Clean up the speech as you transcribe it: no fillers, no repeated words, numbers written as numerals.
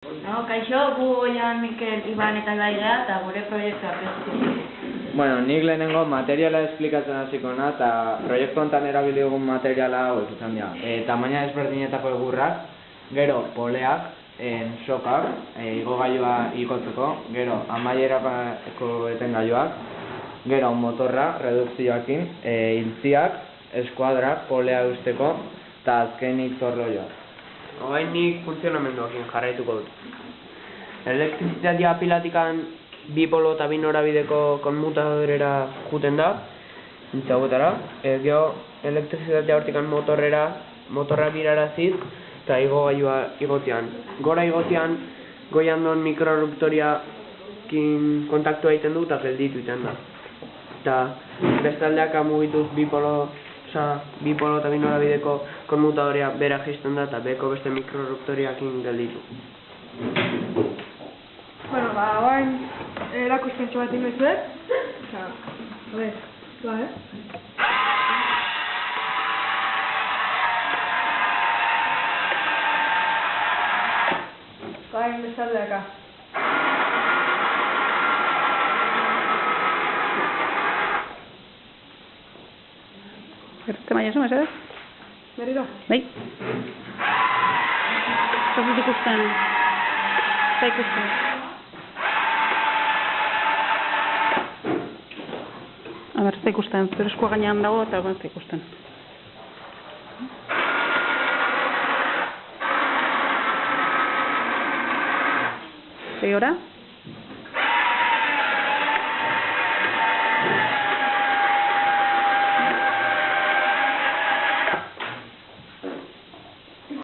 No, kaixo, gu Oian, Mikel, Iban eta Ibaidea eta gure proiektua prestatuko. Bueno, nik lehenengo materiala esplikatzen hasiko na, eta proiektu honetan erabili dugun materiala hauek izan dira. Tamaina ezberdinetako egurrak, gero poleak, sokak, igogailua igotzeko, gero amaierako etengailuak, gero motorra, redukzioakin, hiltziak, eskuadrak, polea eusteko, eta azkenik zorloioak. Orain nik funtzionamenduakin jarraituko dut. Elektrizitatea pilatikan bi polo eta bi norabideko konmutadorera juten da, intzaugutara. Gero elektrizitatea hortikan motorra biraraziz eta igogailua igotean. Gora igotean, goian don mikroruptoriakin kontaktua egiten du eta gelditu egiten da. Eta bestaldeak mugituz bi polo eta bi norabideko konmutadorea bera jaisten da eta beko beste mikroruptoriakin gelditu. Bueno, orain erakustentxo bat inbezuet. A ver, Orain bezaldeaka. Gertzte maia zu, mesedez? Berriro? Bai. Zazut ikusten. Eta ikusten. Aber, ez da ikusten. Zure eskua gainean dago eta ez da ikusten. Zegi ora?